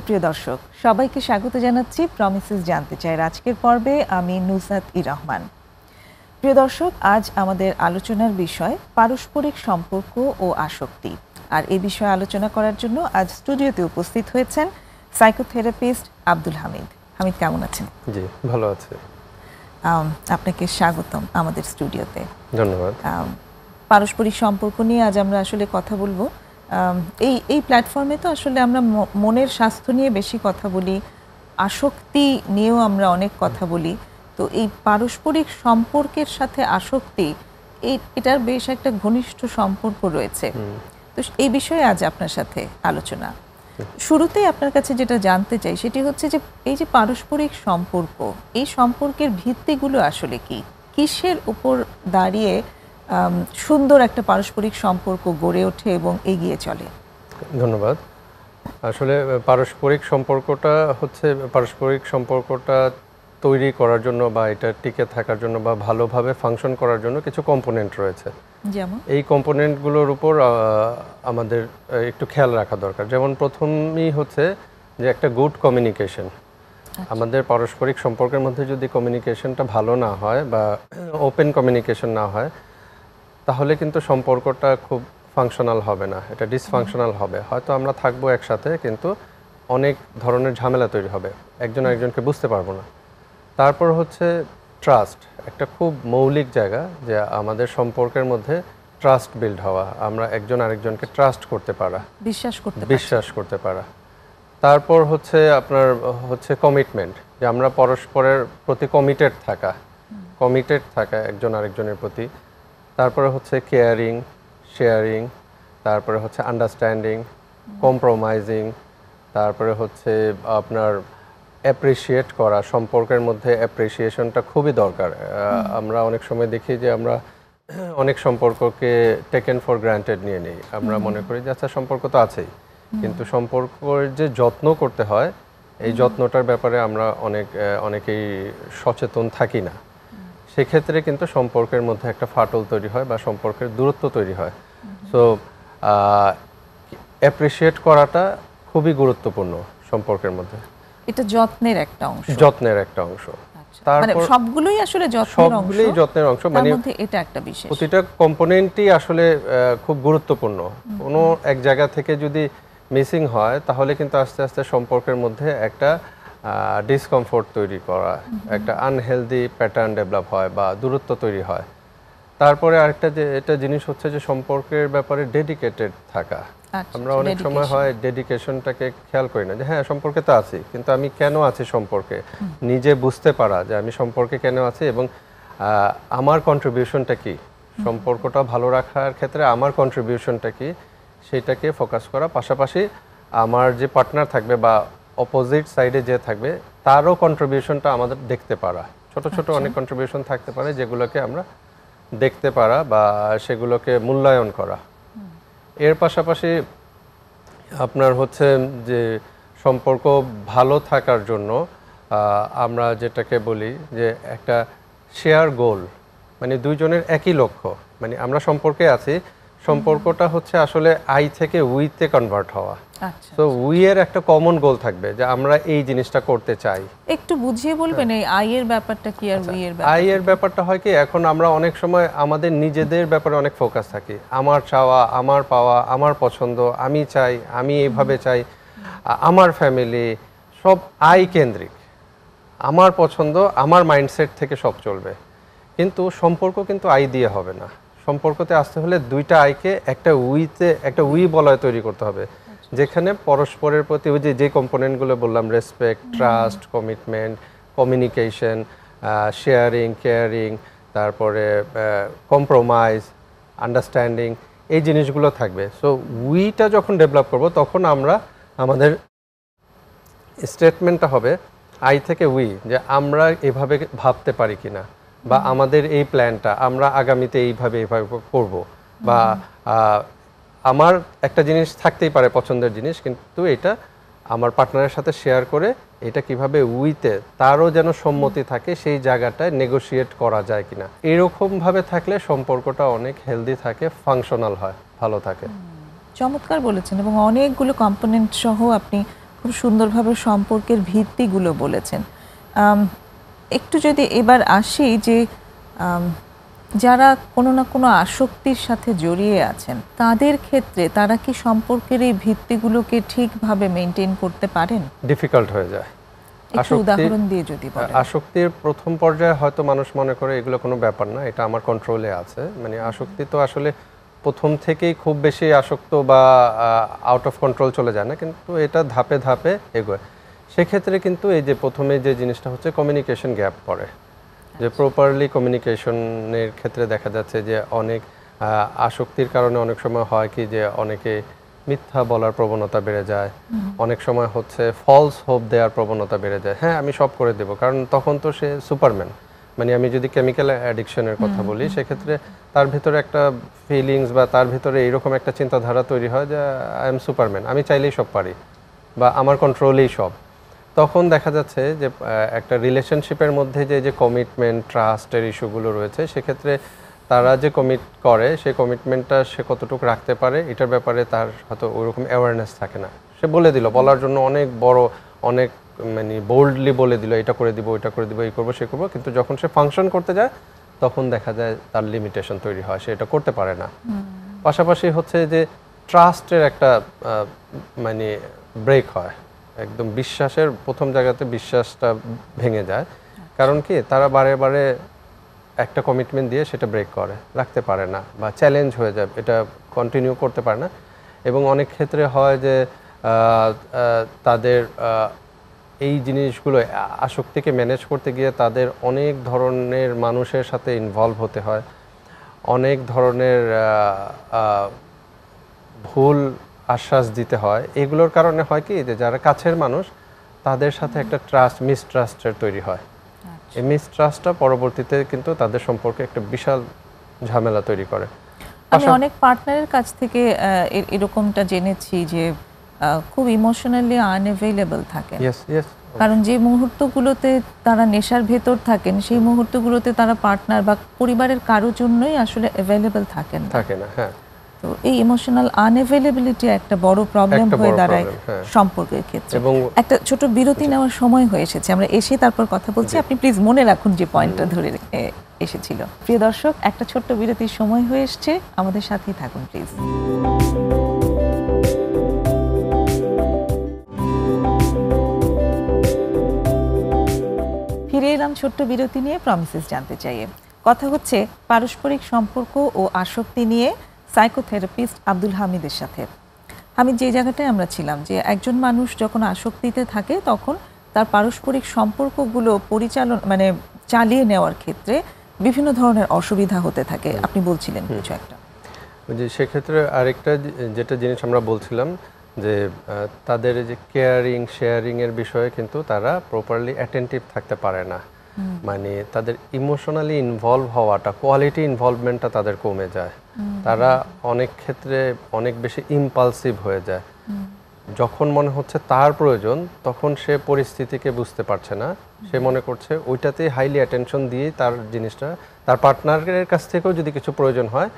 সুপ্রিয় দর্শক, সবাইকে স্বাগত জানাচ্ছি প্রমিসেস জানতে চাই আজকের পর্বে। আমি নুসরাত রহমান। প্রিয় দর্শক, আজ আমাদের আলোচনার বিষয় পারস্পরিক সম্পর্ক ও আসক্তি। আর এই বিষয়ে আলোচনা করার জন্য আজ স্টুডিওতে উপস্থিত হয়েছেন সাইকোথেরাপিস্ট আব্দুল হামিদ। হামিদ, কেমন আছেন? জি, ভালো আছি। আপনাকে স্বাগতম আমাদের স্টুডিওতে। ধন্যবাদ। পারস্পরিক সম্পর্ক নিয়ে আজ আমরা আসলে কথা বলবো। এই প্ল্যাটফর্মে তো আসলে আমরা মনের স্বাস্থ্য নিয়ে বেশি কথা বলি, আসক্তি নিয়েও আমরা অনেক কথা বলি। তো এই পারস্পরিক সম্পর্কের সাথে আসক্তি, এটার বেশ একটা ঘনিষ্ঠ সম্পর্ক রয়েছে। তো এই বিষয়ে আজ আপনার সাথে আলোচনা। শুরুতেই আপনার কাছে যেটা জানতে চাই সেটি হচ্ছে যে এই যে পারস্পরিক সম্পর্ক, এই সম্পর্কের ভিত্তিগুলো আসলে কি, কিসের উপর দাঁড়িয়ে সুন্দর একটা পারস্পরিক সম্পর্ক গড়ে ওঠে এবং এগিয়ে চলে? ধন্যবাদ। আসলে পারস্পরিক সম্পর্কটা তৈরি করার জন্য বা এটা টিকে থাকার জন্য বা ভালোভাবে ফাংশন করার জন্য কিছু কম্পোনেন্ট রয়েছে। যেমন এই কম্পোনেন্টগুলোর উপর আমাদের একটু খেয়াল রাখা দরকার। যেমন প্রথমেই হচ্ছে যে একটা গুড কমিউনিকেশন। আমাদের পারস্পরিক সম্পর্কের মধ্যে যদি কমিউনিকেশনটা ভালো না হয় বা ওপেন কমিউনিকেশন না হয়, তাহলে কিন্তু সম্পর্কটা খুব ফাংশনাল হবে না, এটা ডিসফাংশনাল হবে। হয়তো আমরা থাকবো একসাথে, কিন্তু অনেক ধরনের ঝামেলা তৈরি হবে, একজন আরেকজনকে বুঝতে পারবো না। তারপর হচ্ছে ট্রাস্ট, একটা খুব মৌলিক জায়গা যে আমাদের সম্পর্কের মধ্যে ট্রাস্ট বিল্ড হওয়া, আমরা একজন আরেকজনকে ট্রাস্ট করতে পারা, বিশ্বাস করতে পারা। তারপর হচ্ছে আপনার কমিটমেন্ট, যে আমরা পরস্পরের প্রতি কমিটেড থাকা একজন আরেকজনের প্রতি। তারপরে হচ্ছে কেয়ারিং, শেয়ারিং, তারপরে হচ্ছে আন্ডারস্ট্যান্ডিং, কম্প্রোমাইজিং, তারপরে হচ্ছে আপনার অ্যাপ্রিসিয়েট করা। সম্পর্কের মধ্যে অ্যাপ্রিসিয়েশনটা খুবই দরকার। আমরা অনেক সময় দেখি যে আমরা অনেক সম্পর্ককে টেকেন ফর গ্রান্টেড নিয়ে নিই। আমরা মনে করি যে আচ্ছা, সম্পর্ক তো আছেই, কিন্তু সম্পর্কের যে যত্ন করতে হয়, এই যত্নটার ব্যাপারে আমরা অনেকেই সচেতন থাকি না। সেক্ষেত্রে কিন্তু সম্পর্কের মধ্যে একটা ফাটল তৈরি হয় বা সম্পর্কের দূরত্ব তৈরি হয়। সো অ্যাপ্রিসিয়েট করাটা খুবই গুরুত্বপূর্ণ সম্পর্কের মধ্যে। এটা যত্নের একটা অংশ। মানে সবগুলোই আসলে যত্নের অংশ, মানে এটা একটা বিশেষ, প্রতিটা কম্পোনেন্টই আসলে খুব গুরুত্বপূর্ণ। কোনো এক জায়গা থেকে যদি মিসিং হয়, তাহলে কিন্তু আস্তে আস্তে সম্পর্কের মধ্যে একটা ডিসকমফোর্ট তৈরি করা, একটা আনহেলদি প্যাটার্ন ডেভেলপ হয় বা দূরত্ব তৈরি হয়। তারপরে আরেকটা এটা জিনিস হচ্ছে যে সম্পর্কের ব্যাপারে ডেডিকেটেড থাকা। আমরা অনেক সময় হয় ডেডিকেশনটাকে খেয়াল করি না, যে হ্যাঁ সম্পর্কে তো আছি, কিন্তু আমি কেন আছি সম্পর্কে, নিজে বুঝতে পারা যে আমি সম্পর্কে কেন আছি এবং আমার কন্ট্রিবিউশনটা কি, সম্পর্কটা ভালো রাখার ক্ষেত্রে আমার কন্ট্রিবিউশনটা কি, সেটাকে ফোকাস করা। পাশাপাশি আমার যে পার্টনার থাকবে বা অপোজিট সাইডে যে থাকবে, তারও কন্ট্রিবিউশনটা আমাদের দেখতে পারা। ছোট ছোট অনেক কন্ট্রিবিউশন থাকতে পারে, যেগুলোকে আমরা দেখতে পারা বা সেগুলোকে মূল্যায়ন করা। এর পাশাপাশি আপনার হচ্ছে যে সম্পর্ক ভালো থাকার জন্য আমরা যেটাকে বলি যে একটা শেয়ার গোল, মানে দুইজনের একই লক্ষ্য। মানে আমরা সম্পর্কে আছি, সম্পর্কটা হচ্ছে আসলে আই থেকে উইতে কনভার্ট হওয়া। তো উই এর একটা কমন গোল থাকবে যে আমরা এই জিনিসটা করতে চাই। একটু বুঝিয়ে বলবেন এই আই এর ব্যাপারটা কি আর উই এর ব্যাপারটা? আই এর ব্যাপারটা হয় কি, এখন আমরা অনেক সময় আমাদের নিজেদের ব্যাপারে অনেক ফোকাস থাকি, আমার চাওয়া, আমার পাওয়া, আমার পছন্দ, আমি চাই, আমি এইভাবে চাই, আমার ফ্যামিলি, সব আই কেন্দ্রিক, আমার পছন্দ, আমার মাইন্ডসেট থেকে সব চলবে। কিন্তু সম্পর্ক কিন্তু আই দিয়ে হবে না। সম্পর্কতে আসতে হলে দুইটা আইকে একটা উই বলয় তৈরি করতে হবে, যেখানে পরস্পরের প্রতি ওই যে কম্পোনেন্টগুলো বললাম, respect, trust, commitment, communication, sharing, caring, তারপরে কম্প্রোমাইজ, আন্ডারস্ট্যান্ডিং, এই জিনিসগুলো থাকবে। সো উইটা যখন ডেভেলপ করব, তখন আমরা আমাদের স্টেটমেন্টটা হবে আই থেকে উই, যে আমরা এভাবে ভাবতে পারি কিনা, বা আমাদের এই প্ল্যানটা আমরা আগামীতে এইভাবে করব, বা আমার একটা জিনিস থাকতেই পারে পছন্দের জিনিস, কিন্তু এটা আমার পার্টনারের সাথে শেয়ার করে এটা কিভাবে উইতে তারও যেন সম্মতি থাকে, সেই জায়গাটায় নেগোশিয়েট করা যায় কিনা। এরকমভাবে থাকলে সম্পর্কটা অনেক হেলদি থাকে, ফাংশনাল হয়, ভালো থাকে। চমৎকার বলেছেন, এবং অনেকগুলো কম্পোনেন্ট সহ আপনি খুব সুন্দরভাবে সম্পর্কের ভিত্তিগুলো বলেছেন। একটু যদি এবার আসি যে যারা কোনো না কোনো আসক্তির সাথে জড়িয়ে আছেন তাদের ক্ষেত্রে তারা কি সম্পর্কের এই ভিত্তিগুলোকে ঠিকভাবে মেনটেন করতে পারেন? ডিফিকাল্ট হয়ে যায়। একটু উদাহরণ দিয়ে যদি বলেন। আসক্তির প্রথম পর্যায়ে হয়তো মানুষ মনে করে এগুলো কোনো ব্যাপার না, এটা আমার কন্ট্রোলে আছে। মানে আসক্তি তো আসলে প্রথম থেকেই খুব বেশি আসক্ত বা আউট অফ কন্ট্রোল চলে যায় না, কিন্তু এটা ধাপে ধাপে এগোয়। সেক্ষেত্রে কিন্তু এই যে প্রথমে যে জিনিসটা হচ্ছে কমিউনিকেশন গ্যাপ পড়ে, যে প্রপারলি কমিউনিকেশনের ক্ষেত্রে দেখা যাচ্ছে যে অনেক আসক্তির কারণে অনেক সময় হয় কি যে অনেকে মিথ্যা বলার প্রবণতা বেড়ে যায়, অনেক সময় হচ্ছে ফলস হোপ দেওয়ার প্রবণতা বেড়ে যায়। হ্যাঁ আমি সব করে দেবো, কারণ তখন তো সে সুপারম্যান। মানে আমি যদি কেমিক্যাল অ্যাডিকশনের কথা বলি, সেক্ষেত্রে তার ভিতরে একটা ফিলিংস বা তার ভিতরে এইরকম একটা চিন্তাধারা তৈরি হয় যে আই এম সুপারম্যান, আমি চাইলেই সব পারি বা আমার কন্ট্রোলেই সব। তখন দেখা যাচ্ছে যে একটা রিলেশনশিপের মধ্যে যে কমিটমেন্ট ট্রাস্টের ইস্যুগুলো রয়েছে, সেক্ষেত্রে তারা যে কমিট করে সেই কমিটমেন্টটা সে কতটুকু রাখতে পারে এটার ব্যাপারে তার হয়তো ওইরকম অ্যাওয়ারনেস থাকে না। সে বলে দিল, বলার জন্য অনেক বড়, অনেক মানে বোল্ডলি বলে দিল এটা করে দিব, ওইটা করে দিব, এই করবো সে করবো, কিন্তু যখন সে ফাংশন করতে যায় তখন দেখা যায় তার লিমিটেশন তৈরি হয়, সে এটা করতে পারে না। পাশাপাশি হচ্ছে যে ট্রাস্টের একটা মানে ব্রেক হয়, একদম বিশ্বাসের প্রথম জায়গাতে বিশ্বাসটা ভেঙে যায়। কারণ কি তারা বারে বারে একটা কমিটমেন্ট দিয়ে সেটা ব্রেক করে, রাখতে পারে না বা চ্যালেঞ্জ হয়ে যায়, এটা কন্টিনিউ করতে পারে না। এবং অনেক ক্ষেত্রে হয় যে তাদের এই জিনিসগুলো আসক্তিকে ম্যানেজ করতে গিয়ে তাদের অনেক ধরনের মানুষের সাথে ইনভলভ হতে হয়, অনেক ধরনের ভুল আশ্বাস দিতে হয়। এগুলোর কারণে হয় কি যে যারা কাছের মানুষ তাদের সাথে একটা মিসট্রাস্টের তৈরি হয়। এই মিসট্রাস্টটা পরবর্তীতে কিন্তু তাদের সম্পর্কে একটা বিশাল ঝামেলা তৈরি করে। আমি অনেক পার্টনারের কাছ থেকে এরকমটা জেনেছি যে খুব ইমোশনালি আনঅ্যাভেলেবল থাকেন। কারণ যে মুহূর্তগুলোতে তারা নেশার ভেতর থাকেন সেই মুহূর্তগুলোতে তারা পার্টনার বা পরিবারের কারোর জন্যই আসলে অ্যাভেলেবল থাকেন না। হ্যাঁ, তো এই ইমোশনাল আনঅ্যাভেলেবিলিটি একটা বড় প্রবলেম হয়ে দাঁড়ায় সম্পর্কের ক্ষেত্রে। এবং একটা ছোট বিরতি নেওয়ার সময় হয়ে এসেছে, আমরা এসে তারপর কথা বলছি। আপনি প্লিজ মনে রাখুন যে পয়েন্টটা ধরে এসেছিল। প্রিয় দর্শক, একটা ছোট্ট বিরতির সময় হয়ে এসছে, আমাদের সাথেই থাকুন প্লিজ। ফিরে এলাম ছোট্ট বিরতি নিয়ে। প্রমিসেস জানতে চাইয়ে কথা হচ্ছে পারস্পরিক সম্পর্ক ও আসক্তি নিয়ে সাইকোথেরাপিস্ট আব্দুল হামিদের সাথে। হামিদ, যে জায়গাটায় আমরা ছিলাম যে একজন মানুষ যখন আসক্তিতে থাকে তখন তার পারস্পরিক সম্পর্কগুলো চালিয়ে নেওয়ার ক্ষেত্রে বিভিন্ন ধরনের অসুবিধা হতে থাকে, আপনি বলছিলেন কিছু একটা। যে সেক্ষেত্রে আরেকটা যেটা জিনিস আমরা বলছিলাম যে তাদের যে কেয়ারিং শেয়ারিং এর বিষয়ে কিন্তু তারা প্রপারলি অ্যাটেন্টিভ থাকতে পারে না। মানে তাদের ইমোশনালি ইনভলভ হওয়াটা, কোয়ালিটি ইনভলভমেন্টটা তাদের কমে যায়। তারা অনেক ক্ষেত্রে অনেক বেশি ইম্পালসিভ হয়ে যায়। যখন মনে হচ্ছে তার প্রয়োজন তখন সে পরিস্থিতিকে বুঝতে পারছে না, সে মনে করছে ওইটাতেই হাইলি অ্যাটেনশন দিয়ে তার জিনিসটা, তার পার্টনারের কাছ থেকেও যদি কিছু প্রয়োজন হয়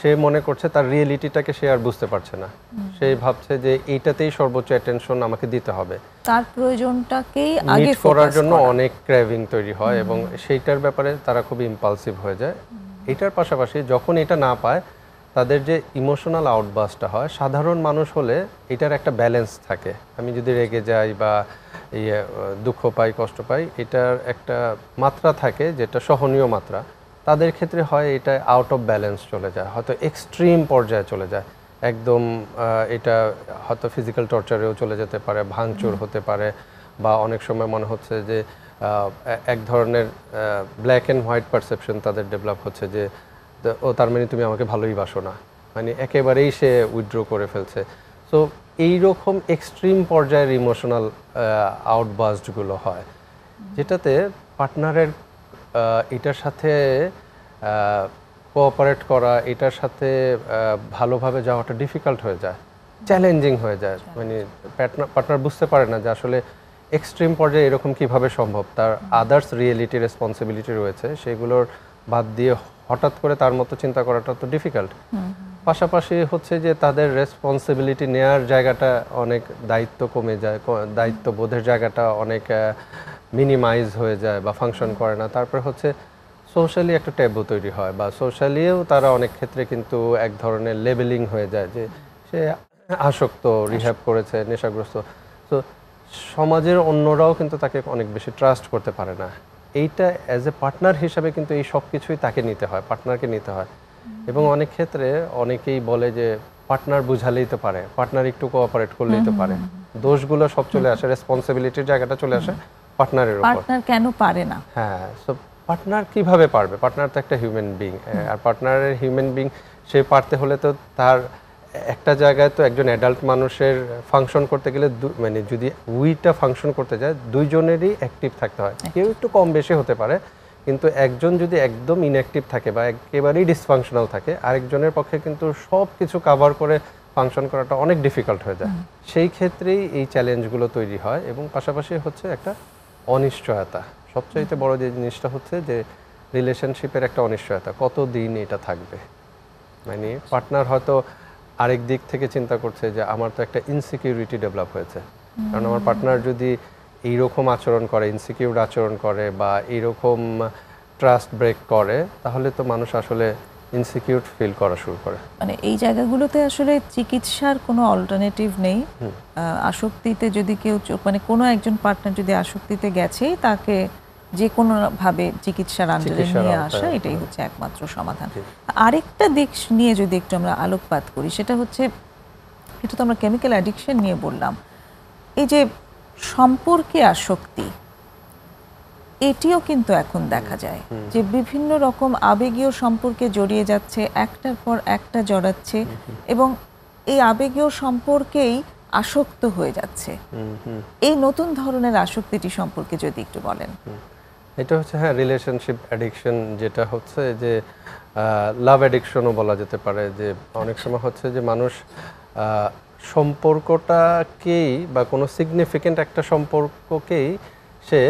সে মনে করছে তার রিয়েলিটিটাকে সে আর বুঝতে পারছে না। সে ভাবছে যে এইটাতেই সর্বোচ্চ অ্যাটেনশন আমাকে দিতে হবে, তার প্রয়োজনটাকেই আগে মিট করার জন্য অনেক ক্রেভিং তৈরি হয় এবং সেইটার ব্যাপারে তারা খুব ইম্পালসিভ হয়ে যায়। এটার পাশাপাশি যখন এটা না পায় তাদের যে ইমোশনাল আউটবাস্টটা হয়, সাধারণ মানুষ হলে এটার একটা ব্যালেন্স থাকে। আমি যদি রেগে যাই বা দুঃখ পাই, কষ্ট পাই, এটার একটা মাত্রা থাকে যেটা সহনীয় মাত্রা। তাদের ক্ষেত্রে হয় এটা আউট অফ ব্যালেন্স চলে যায়, হয়তো এক্সট্রিম পর্যায়ে চলে যায়, একদম এটা হয়তো ফিজিক্যাল টর্চারেও চলে যেতে পারে, ভাঙচুর হতে পারে, বা অনেক সময় মনে হচ্ছে যে এক ধরনের ব্ল্যাক অ্যান্ড হোয়াইট পারসেপশন তাদের ডেভেলপ হচ্ছে যে ও তার মানে তুমি আমাকে ভালোই বাসো না, মানে একেবারেই সে উইথড্র করে ফেলছে। সো এইরকম এক্সট্রিম পর্যায়ের ইমোশনাল আউটবাস্টগুলো হয়, যেটাতে পার্টনারের এটার সাথে কোঅপারেট করা, এটার সাথে ভালোভাবে যাওয়াটা ডিফিকাল্ট হয়ে যায়, চ্যালেঞ্জিং হয়ে যায়। মানে পার্টনার বুঝতে পারে না যে আসলে এক্সট্রিম পর্যায়ে এরকম কিভাবে সম্ভব। তার আদার্স রিয়েলিটি রেসপন্সিবিলিটি রয়েছে, সেগুলোর বাদ দিয়ে হঠাৎ করে তার মতো চিন্তা করাটা তো ডিফিকাল্ট। পাশাপাশি হচ্ছে যে তাদের রেসপন্সিবিলিটি নেয়ার জায়গাটা অনেক, দায়িত্ব কমে যায়, দায়িত্ববোধের জায়গাটা অনেক মিনিমাইজ হয়ে যায় বা ফাংশন করে না। তারপরে হচ্ছে সোশ্যালি একটা ট্যাবু তৈরি হয়, বা সোশ্যালিও তারা অনেক ক্ষেত্রে কিন্তু এক ধরনের লেবেলিং হয়ে যায় যে সে আসক্ত, রিহ্যাব করেছে, নেশাগ্রস্ত। তো সমাজের অন্যরাও কিন্তু তাকে অনেক বেশি ট্রাস্ট করতে পারে না। এইটা অ্যাজ এ পার্টনার হিসাবে কিন্তু এই সব কিছুই তাকে নিতে হয়, পার্টনারকে নিতে হয়। এবং অনেক ক্ষেত্রে অনেকেই বলে যে পার্টনার বুঝালেই তো পারে, পার্টনার একটু কোঅপারেট করলেই তো পারে। দোষগুলো সব চলে আসে, রেসপন্সিবিলিটির জায়গাটা চলে আসে পার্টনারের উপর। পার্টনার কেন পারে না? হ্যাঁ, সো পার্টনার কিভাবে পারবে? পার্টনার তো একটা হিউম্যান বিং, আর পার্টনারের হিউম্যান বিং সে পারতে হলে তো তার একটা জায়গায় তো একজন অ্যাডাল্ট মানুষের ফাংশন করতে গেলে মানে যদি উইটা ফাংশন করতে যায় দুইজনেরই অ্যাক্টিভ থাকতে হয়। কেউ একটু কম বেশি হতে পারে, কিন্তু একজন যদি একদম ইনঅ্যাক্টিভ থাকে বা একেবারেই ডিসফাংশনাল থাকে, আরেকজনের পক্ষে কিন্তু সব কিছু কাভার করে ফাংশন করাটা অনেক ডিফিকাল্ট হয়ে যায়। সেই ক্ষেত্রেই এই চ্যালেঞ্জগুলো তৈরি হয়। এবং পাশাপাশি হচ্ছে একটা অনিশ্চয়তা, সবচাইতে বড় যে জিনিসটা হচ্ছে যে রিলেশনশিপের একটা অনিশ্চয়তা, কতদিন এটা থাকবে। মানে পার্টনার হয়তো আরেক দিক থেকে চিন্তা করছে যে আমার তো একটা ইনসিকিউরিটি ডেভেলপ হয়েছে, কারণ আমার পার্টনার যদি এইরকম আচরণ করে, ইনসিকিউর আচরণ করে বা এইরকম ট্রাস্ট ব্রেক করে, তাহলে তো মানুষ আসলে ইনসিকিউর ফিল করা শুরু করে। মানে এই জায়গাগুলোতে আসলে চিকিৎসার কোনো অল্টারনেটিভ নেই। আসক্তিতে যদি কেউ মানে কোনো একজন পার্টনার যদি আসক্তিতে গেছেই, তাকে যে কোনো ভাবে চিকিৎসার আন্ডারে নিয়ে আসা, এটাই হচ্ছে একমাত্র সমাধান। আরেকটা দিক নিয়ে যদি একটু আমরা আলোকপাত করি, সেটা হচ্ছে, এটা তো আমরা কেমিক্যাল অ্যাডিকশন নিয়ে বললাম, এই যে সম্পর্কে আসক্তি, এটিও কিন্তু এখন দেখা যায় যে বিভিন্ন রকম আবেগীয় সম্পর্কে জড়িয়ে যাচ্ছে, একটার পর একটা জড়াচ্ছে, এবং এই আবেগীয় সম্পর্কেই আসক্ত হয়ে যাচ্ছে। এই নতুন ধরনের আসক্তিটি সম্পর্কে যদি একটু বলেন। এটা হচ্ছে, হ্যাঁ, রিলেশনশিপ অ্যাডিকশন, যেটা হচ্ছে যে লাভ অ্যাডিকশনও বলা যেতে পারে। যে অনেক সময় হচ্ছে যে মানুষ সম্পর্কটাকেই বা কোনো সিগনিফিকেন্ট একটা সম্পর্ককেই সে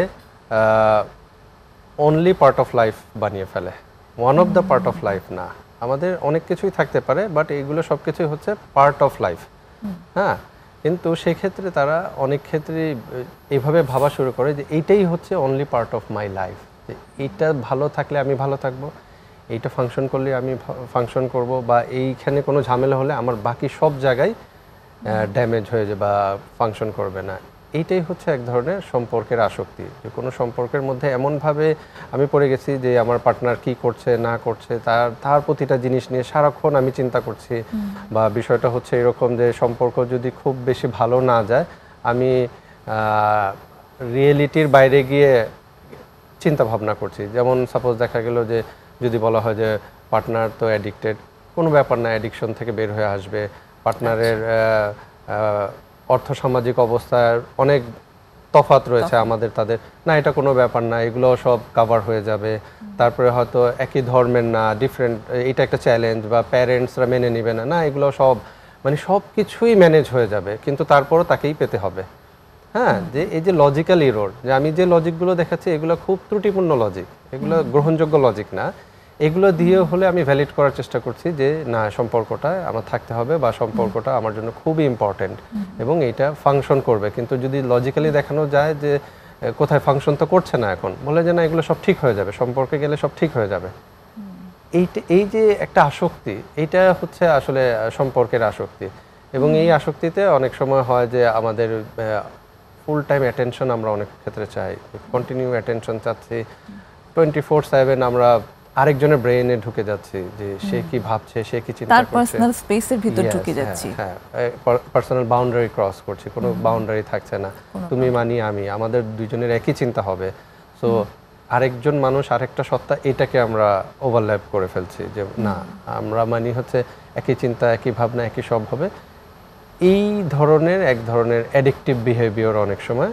অনলি পার্ট অফ লাইফ বানিয়ে ফেলে, one of the part of life না। আমাদের অনেক কিছুই থাকতে পারে, বাট এইগুলো সব কিছুই হচ্ছে পার্ট অফ লাইফ। হ্যাঁ, কিন্তু সেক্ষেত্রে তারা অনেক ক্ষেত্রে এইভাবে ভাবা শুরু করে যে এইটাই হচ্ছে only part of my life, যে এইটা ভালো থাকলে আমি ভালো থাকবো, এইটা ফাংশন করলে আমি ফাংশন করব, বা এইখানে কোনো ঝামেলা হলে আমার বাকি সব জায়গায় ড্যামেজ হয়ে যাবে বা ফাংশন করবে না। এইটাই হচ্ছে এক ধরনের সম্পর্কের আসক্তি, যে কোনো সম্পর্কের মধ্যে এমনভাবে আমি পড়ে গেছি যে আমার পার্টনার কি করছে না করছে তার প্রতিটা জিনিস নিয়ে সারাক্ষণ আমি চিন্তা করছি। বা বিষয়টা হচ্ছে এরকম যে সম্পর্ক যদি খুব বেশি ভালো না যায়, আমি রিয়েলিটির বাইরে গিয়ে চিন্তা ভাবনা করছি। যেমন সাপোজ দেখা গেল যে যদি বলা হয় যে পার্টনার তো অ্যাডিক্টেড, কোনো ব্যাপার না, অ্যাডিকশন থেকে বের হয়ে আসবে। পার্টনারের অর্থসামাজিক অবস্থার অনেক তফাৎ রয়েছে আমাদের তাদের, না এটা কোনো ব্যাপার না, এগুলো সব কাভার হয়ে যাবে। তারপরে হয়তো একই ধর্মের না, ডিফারেন্ট, এটা একটা চ্যালেঞ্জ, বা প্যারেন্টসরা মেনে নেবে না, না এগুলো সব, মানে সব কিছুই ম্যানেজ হয়ে যাবে, কিন্তু তারপরও তাকেই পেতে হবে। হ্যাঁ, যে এই যে লজিক্যাল ইরোর, যে আমি যে লজিকগুলো দেখাচ্ছি এগুলো খুব ত্রুটিপূর্ণ লজিক, এগুলো গ্রহণযোগ্য লজিক না। এগুলো দিয়ে হলে আমি ভ্যালিড করার চেষ্টা করছি যে না, সম্পর্কটা আমার থাকতে হবে, বা সম্পর্কটা আমার জন্য খুবই ইম্পর্টেন্ট এবং এটা ফাংশন করবে। কিন্তু যদি লজিক্যালি দেখানো যায় যে কোথায় ফাংশন তো করছে না, এখন বলে যে না এগুলো সব ঠিক হয়ে যাবে, সম্পর্কে গেলে সব ঠিক হয়ে যাবে, এই যে একটা আসক্তি, এইটা হচ্ছে আসলে সম্পর্কের আসক্তি। এবং এই আসক্তিতে অনেক সময় হয় যে আমাদের ফুল টাইম অ্যাটেনশন আমরা অনেক ক্ষেত্রে চাই, কন্টিনিউ অ্যাটেনশন চাচ্ছি, 24/7 আমরা আরেকজনের ব্রেইনে ঢুকে যাচ্ছি, যে সে কি ভাবছে, সে কি চিন্তা করছে, তার পার্সোনাল স্পেসের ভিতর ঢুকে যাচ্ছি। হ্যাঁ, পার্সোনাল বাউন্ডারি ক্রস করছি, কোনো বাউন্ডারি থাকছে না, তুমি মানি আমি, আমাদের দুইজনের একই চিন্তা হবে। সো আরেকজন মানুষ, আরেকটা সত্তা, এটাকে আমরা ওভারল্যাপ করে ফেলছি, যে না আমরা মানি হচ্ছে একই চিন্তা, একই ভাবনা, একই সব হবে। এই ধরনের এক ধরনের অ্যাডিকটিভ বিহেভিয়ার অনেক সময়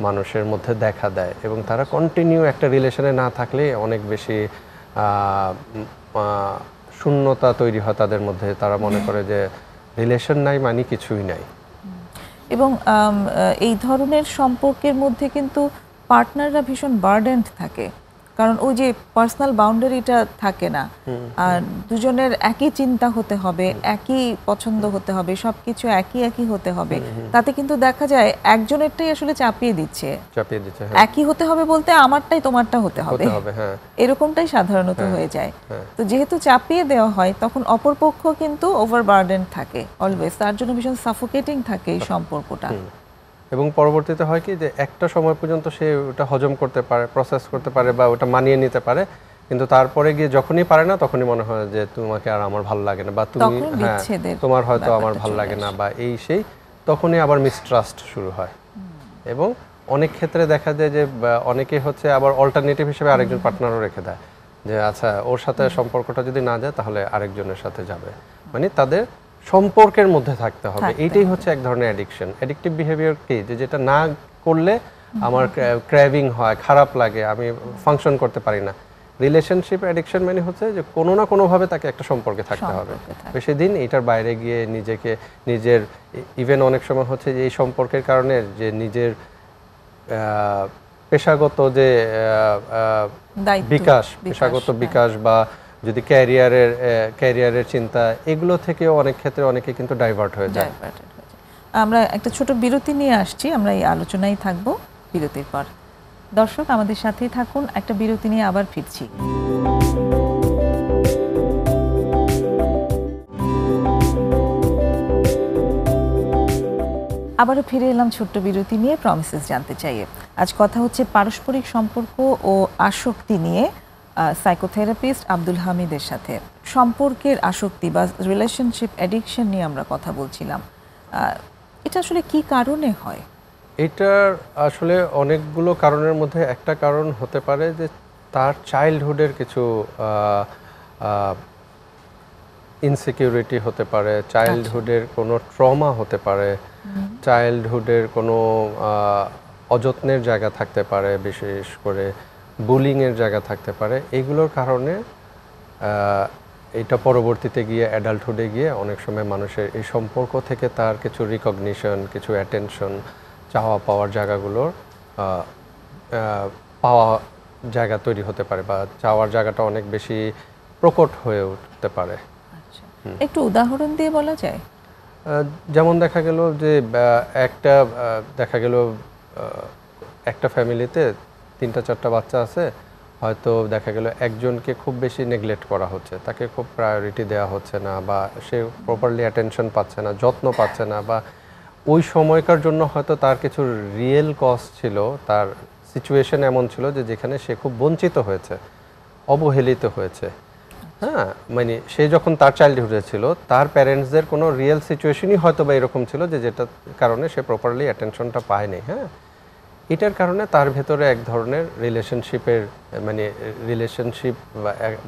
মানুষের মধ্যে দেখা দেয়, এবং তারা কন্টিনিউ একটা রিলেশনে না থাকলে অনেক বেশি শূন্যতা তৈরি হয় তাদের মধ্যে। তারা মনে করে যে রিলেশন নাই মানে কিছুই নাই। এবং এই ধরনের সম্পর্কের মধ্যে কিন্তু পার্টনাররা ভীষণ বার্ডেন্ড থাকে। কারণ ওই যে পার্সোনাল বাউন্ডারিটা থাকে না, আর দুজনের একই চিন্তা হতে হবে, একই পছন্দ হতে হবে, সবকিছু একই একই হতে হবে। তাতে কিন্তু দেখা যায় একজনেরটাই আসলে চাপিয়ে দিচ্ছে, একই হতে হবে বলতে আমারটাই তোমারটা হতে হবে, এরকমটাই সাধারণত হয়ে যায়। তো যেহেতু চাপিয়ে দেওয়া হয় তখন অপরপক্ষ কিন্তু ওভারবার্ডেন থাকে অলওয়েজ, তার জন্য ভীষণ সাফোকেটিং থাকে এই সম্পর্কটা। এবং পরবর্তীতে হয় কি যে একটা সময় পর্যন্ত সে ওটা হজম করতে পারে, প্রসেস করতে পারে বা ওটা মানিয়ে নিতে পারে, কিন্তু তারপরে গিয়ে যখনই পারে না তখনই মনে হয় যে তোমাকে আর আমার ভালো লাগে না, বা তুমি তোমার হয়তো আমার ভালো লাগে না, বা এই সেই, তখনই আবার মিসট্রাস্ট শুরু হয়। এবং অনেক ক্ষেত্রে দেখা যায় যে অনেকে হচ্ছে আবার অল্টারনেটিভ হিসেবে আরেকজন পার্টনারও রেখে দেয়, যে আচ্ছা ওর সাথে সম্পর্কটা যদি না যায় তাহলে আরেকজনের সাথে যাবে, মানে তাদের সম্পর্কের মধ্যে থাকতে হবে। এইটাই হচ্ছে এক ধরনের অ্যাডিকশন। অ্যাডিকটিভ বিহেভিয়ার কি, যে যেটা না করলে আমার ক্র্যাভিং হয়, খারাপ লাগে, আমি ফাংশন করতে পারি না। রিলেশনশিপ অ্যাডিকশন মানে হচ্ছে যে কোনো না কোনোভাবে তাকে একটা সম্পর্কে থাকতে হবে, বেশি দিন এটার বাইরে গিয়ে নিজের ইভেন অনেক সময় হচ্ছে যে এই সম্পর্কের কারণে যে নিজের পেশাগত যে পেশাগত বিকাশ বা যদি ক্যারিয়ারের চিন্তা, এগুলো থেকেও অনেক ক্ষেত্রে অনেকে কিন্তু ডাইভার্ট হয়ে যায়। আমরা একটা ছোট বিরতি নিয়ে আসছি, আমরা এই আলোচনায় থাকবো বিরতির পর। দর্শক আমাদের সাথেই থাকুন, একটা বিরতি নিয়ে আবার ফিরছি। আবারও ফিরে এলাম ছোট্ট বিরতি নিয়ে প্রমিসেস জানতে চাইয়ে। আজ কথা হচ্ছে পারস্পরিক সম্পর্ক ও আসক্তি নিয়ে সাইকোথেরাপিস্ট আব্দুল হামিদের সাথে। সম্পর্কের আসক্তি বা রিলেশনশিপ অ্যাডিকশন নিয়ে আমরা কথা বলছিলাম। এটা আসলে কি কারণে হয়? এটার আসলে অনেকগুলো কারণের মধ্যে একটা কারণ হতে পারে যে তার চাইল্ডহুডের কিছু ইনসিকিউরিটি হতে পারে, চাইল্ডহুডের কোনো ট্রমা হতে পারে, চাইল্ডহুডের কোনো অযত্নের জায়গা থাকতে পারে, বিশেষ করে বুলিংয়ের জায়গা থাকতে পারে। এইগুলোর কারণে এটা পরবর্তীতে গিয়ে অ্যাডাল্টহুডে গিয়ে অনেক সময় মানুষের এই সম্পর্ক থেকে তার কিছু রিকগনিশন, কিছু অ্যাটেনশন, চাওয়া পাওয়ার জায়গাগুলোর পাওয়া জায়গা তৈরি হতে পারে, বা চাওয়ার জায়গাটা অনেক বেশি প্রকট হয়ে উঠতে পারে। একটু উদাহরণ দিয়ে বলা যায়? যেমন দেখা গেল যে একটা ফ্যামিলিতে 3-4টা বাচ্চা আছে, হয়তো দেখা গেল একজনকে খুব বেশি নেগলেক্ট করা হচ্ছে, তাকে খুব প্রায়োরিটি দেওয়া হচ্ছে না, বা সে প্রপারলি অ্যাটেনশন পাচ্ছে না, যত্ন পাচ্ছে না, বা ওই সময়কার জন্য হয়তো তার কিছু রিয়েল কজ ছিল, তার সিচুয়েশন এমন ছিল যে যেখানে সে খুব বঞ্চিত হয়েছে, অবহেলিত হয়েছে। হ্যাঁ, মানে সে যখন তার চাইল্ডহুডে ছিল তার প্যারেন্টসদের কোনো রিয়েল সিচুয়েশনই হয়তো বা এরকম ছিল যে যেটার কারণে সে প্রপারলি অ্যাটেনশনটা পায়নি। হ্যাঁ, এটার কারণে তার ভেতরে এক ধরনের রিলেশনশিপ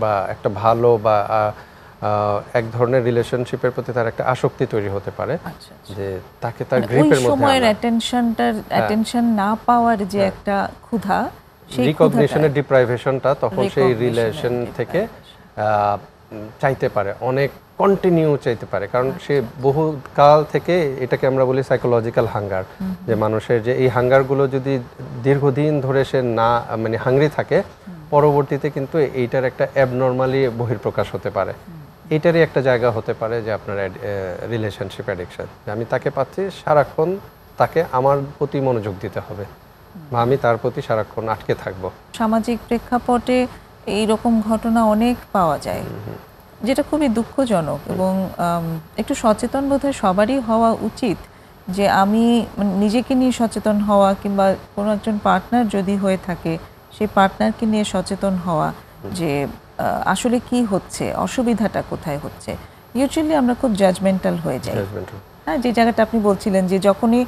বা একটা ভালো বা এক ধরনের রিলেশনশিপের প্রতি তার একটা আসক্তি তৈরি হতে পারে, যে তাকে তার গ্রিপের মধ্যে সময়ের অ্যাটেনশন না পাওয়ার যে একটা ক্ষুধা, সেই রিকগনিশনের ডিপ্রাইভেশনটা তখন সেই রিলেশন থেকে চাইতে পারে, অনেক কন্টিনিউ চাইতে পারে, কারণ সে বহু কাল থেকে, এটাকে আমরা বলি সাইকোলজিক্যাল হাঙ্গার, যে মানুষের যে এই হাঙ্গারগুলো যদি দীর্ঘদিন ধরে সে না হাংরি থাকে, পরবর্তীতে কিন্তু এইটার একটা অ্যাবনর্মালি বহিঃপ্রকাশ হতে পারে। এইটারই একটা জায়গা হতে পারে যে আপনার রিলেশনশিপ অ্যাডিকশন, যে আমি তাকে পাচ্ছি, সারাক্ষণ তাকে আমার প্রতি মনোযোগ দিতে হবে, বা আমি তার প্রতি সারাক্ষণ আটকে থাকবো। সামাজিক প্রেক্ষাপটে এইরকম ঘটনা অনেক পাওয়া যায়, যেটা খুবই দুঃখজনক, এবং একটু সচেতন বোধহয় সবারই হওয়া উচিত, যে আমি নিজেকে নিয়ে সচেতন হওয়া, কিংবা কোনো একজন পার্টনার যদি হয়ে থাকে সেই পার্টনারকে নিয়ে সচেতন হওয়া, যে আসলে কি হচ্ছে, অসুবিধাটা কোথায় হচ্ছে। ইউজুয়ালি আমরা খুব জাজমেন্টাল হয়ে যাই। হ্যাঁ, যে জায়গাটা আপনি বলছিলেন যে যখনই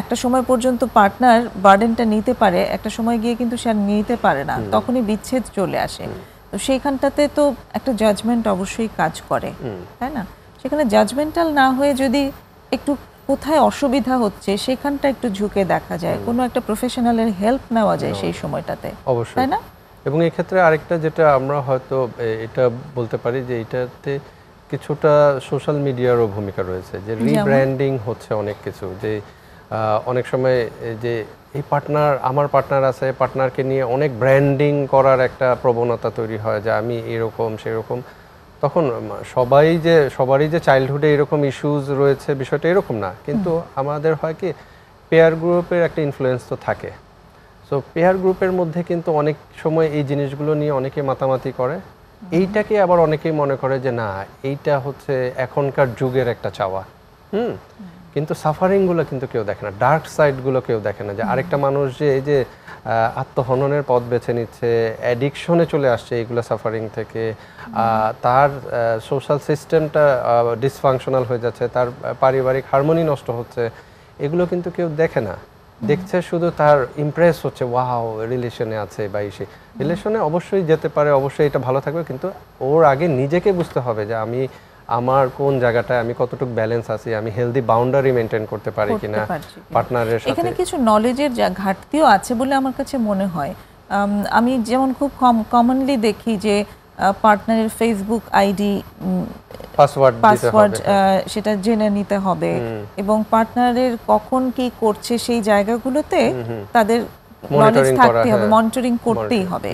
একটা সময় পর্যন্ত পার্টনার বার্ডেনটা নিতে পারে, একটা সময় গিয়ে কিন্তু সে আর নিতে পারে না, তখনই বিচ্ছেদ চলে আসে। তো সেইখানটাতে তো একটা জাজমেন্ট অবশ্যই কাজ করে, তাই না? সেখানে জাজমেন্টাল না হয়ে যদি একটু কোথায় অসুবিধা হচ্ছে সেখানটা একটু ঝুঁকে দেখা যায়, কোনো একটা প্রফেশনালের হেল্প নেওয়া যায় সেই সময়টাতে, অবশ্যই, তাই না? এবং এই ক্ষেত্রে আরেকটা যেটা আমরা হয়তো এটা বলতে পারি যে এটাতে কিছুটা সোশ্যাল মিডিয়ারও ভূমিকা রয়েছে, যে রিব্র্যান্ডিং হচ্ছে অনেক কিছু, যে অনেক সময় এই যে এই আমার পার্টনার আছে, পার্টনারকে নিয়ে অনেক ব্র্যান্ডিং করার একটা প্রবণতা তৈরি হয় যে আমি এরকম সেরকম। তখন সবারই যে চাইল্ডহুডে এরকম ইস্যুজ রয়েছে, বিষয়টা এরকম না, কিন্তু আমাদের হয় কি পেয়ার গ্রুপের একটা ইনফ্লুয়েন্স তো থাকে। সো পেয়ার গ্রুপের মধ্যে কিন্তু অনেক সময় এই জিনিসগুলো নিয়ে অনেকে মাতামাতি করে, এইটাকে আবার অনেকেই মনে করে যে না এইটা হচ্ছে এখনকার যুগের একটা চাওয়া। কিন্তু সাফারিংগুলো কিন্তু কেউ দেখে না, ডার্ক সাইডগুলো কেউ দেখে না, যে আরেকটা মানুষ যে এই যে আত্মহননের পথ বেছে নিচ্ছে, অ্যাডিকশনে চলে আসছে এইগুলো সাফারিং থেকে, তার সোশ্যাল সিস্টেমটা ডিসফাংশনাল হয়ে যাচ্ছে, তার পারিবারিক হারমোনি নষ্ট হচ্ছে, এগুলো কিন্তু কেউ দেখে না। দেখছে শুধু তার ইমপ্রেস হচ্ছে ওয়াও রিলেশনে আছে বা সে রিলেশনে অবশ্যই যেতে পারে, অবশ্যই এটা ভালো থাকবে, কিন্তু ওর আগে নিজেকে বুঝতে হবে যে আমার কোন জায়গাটায় আমি কতটুকু ব্যালেন্স আছি, আমি হেলদি বাউন্ডারি মেনটেন করতে পারি কিনা পার্টনারের সাথে। এখানে কিছু নলেজের ঘাটতিও আছে বলে আমার কাছে মনে হয়। আমি যেমন খুব কমনলি দেখি যে পার্টনারের ফেসবুক আইডি পাসওয়ার্ড সেটা জেনে নিতে হবে, এবং পার্টনারের কখন কি করছে সেই জায়গাগুলোতে তাদের নলেজ থাকতে হবে, মনিটরিং করতেই হবে।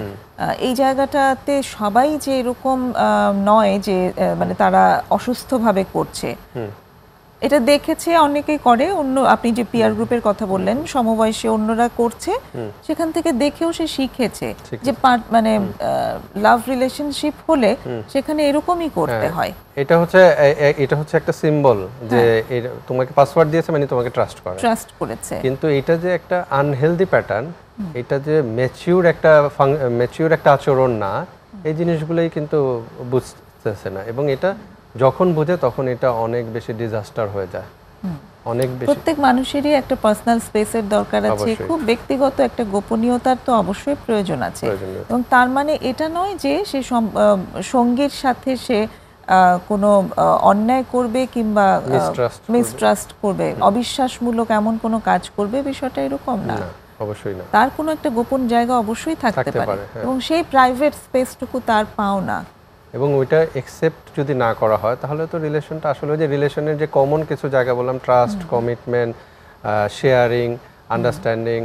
এই জায়গাটাতে সবাই যে এরকম নয় যে মানে তারা অসুস্থভাবে করছে, এটা দেখেছে অনেকেই করে। আপনি যে পিয়ার গ্রুপের কথা বললেন, সমবয়সী অন্যরা করছে, সেখান থেকে দেখেও সে শিখেছে যে মানে লাভ রিলেশনশিপ হলে সেখানে এরকমই করতে হয়। এটা হচ্ছে একটা সিম্বল যে তোমাকে পাসওয়ার্ড দিয়েছে মানে তোমাকে ট্রাস্ট করেছে, কিন্তু এটা যে একটা আনহেলদি প্যাটার্ন, এটা যে ম্যাচিউর একটা আচরণ না, এই জিনিসগুলোই কিন্তু বুঝতেছে না, এবং এটা যখন বুঝে তখন এটা অনেক বেশি ডিজাস্টার হয়ে যায়। অনেক বেশি প্রত্যেক মানুষেরই একটা পার্সোনাল স্পেসের দরকার আছে, খুব ব্যক্তিগত একটা গোপনীয়তার তো অবশ্যই প্রয়োজন আছে, এবং তার মানে এটা নয় যে সে সঙ্গীর সাথে সে কোনো অন্যায় করবে কিংবা মিসট্রাস্ট করবে, অবিশ্বাসমূলক এমন কোনো কাজ করবে, বিষয়টা এরকম না। অবশ্যই না, তার কোনো একটা গোপন জায়গা অবশ্যই থাকতে পারে, এবং সেই প্রাইভেট স্পেসটুকু তার পাও না, এবং ওইটা একসেপ্ট যদি না করা হয় তাহলে তো রিলেশনটা আসলে যে রিলেশনের যে কমন কিছু জায়গা বললাম, trust, commitment, sharing, understanding,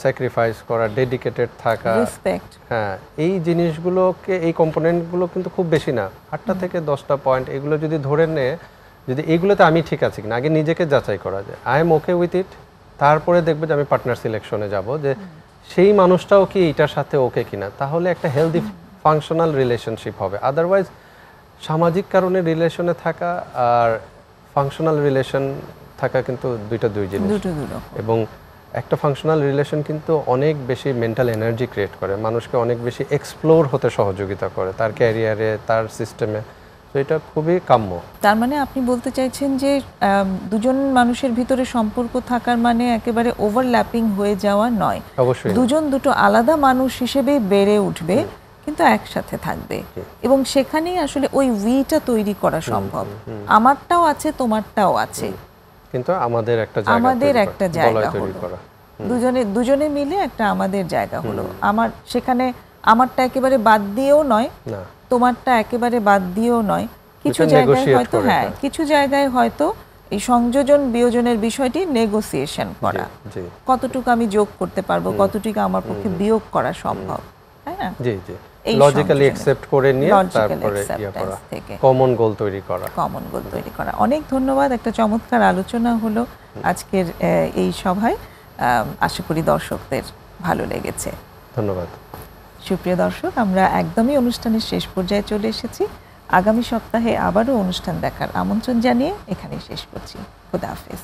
sacrifice করা, ডেডিকেটেড থাকা, রেসপেক্ট, হ্যাঁ, এই জিনিসগুলোকে, এই কম্পোনেন্টগুলো কিন্তু খুব বেশি না, 8টা থেকে 10টা পয়েন্ট, এগুলো যদি ধরে নেয়, যদি এইগুলোতে আমি ঠিক আছি কিনা আগে নিজেকে যাচাই করা যায়, I am okay with it, তারপরে দেখবে যে আমি পার্টনার সিলেকশনে যাব যে সেই মানুষটাও কি এটার সাথে ওকে কিনা, তাহলে একটা হেলদি ফাংশনাল রিলেশনশিপ হবে। আদারওয়াইজ সামাজিক কারণে রিলেশনে থাকা আর ফাংশনাল রিলেশন থাকা কিন্তু দুই জিনিস, এবং একটা ফাংশনাল রিলেশন কিন্তু অনেক বেশি মেন্টাল এনার্জি ক্রিয়েট করে, মানুষকে অনেক বেশি এক্সপ্লোর হতে সহযোগিতা করে তার ক্যারিয়ারে, তার সিস্টেমে, তো এটা খুবই কাম্য। তার মানে আপনি বলতে চাইছেন যে দুজন মানুষের ভিতরে সম্পর্ক থাকার মানে একেবারে ওভারল্যাপিং হয়ে যাওয়া নয়, অবশ্যই দুজন দুটো আলাদা মানুষ হিসেবে বেড়ে উঠবে, কিন্তু একসাথে থাকবে, এবং সেখানেই আসলে ওই উইটা তৈরি করা সম্ভব, আমারটাও আছে তোমারটাও আছে, কিন্তু আমাদের একটা জায়গা হলো, দুজনে মিলে একটা আমাদের জায়গা হলো, সেখানে আমারটা একেবারে বাদ দিয়েও নয়, তোমারটা একেবারে বাদ দিয়েও নয়, কিছু জায়গায় হয়তো এই সংযোজন বিয়োজনের বিষয়টি নেগোসিয়েশন করা, কতটুকু আমি যোগ করতে পারবো, কতটুকু আমার পক্ষে বিয়োগ করা সম্ভব, তাই না? জি জি, লজিক্যালি অ্যাকসেপ্ট করে নিয়ে তারপরে কমন গোল তৈরি করা। অনেক ধন্যবাদ, একটা চমৎকার আলোচনা হলো আজকের এই সভায়, আশা করি দর্শকদের ভালো লেগেছে। ধন্যবাদ। সুপ্রিয় দর্শক, আমরা একদমই অনুষ্ঠানের শেষ পর্যায়ে চলে এসেছি, আগামী সপ্তাহে আবারও অনুষ্ঠান দেখার আমন্ত্রণ জানিয়ে এখানেই শেষ করছি। খোদা হাফেজ।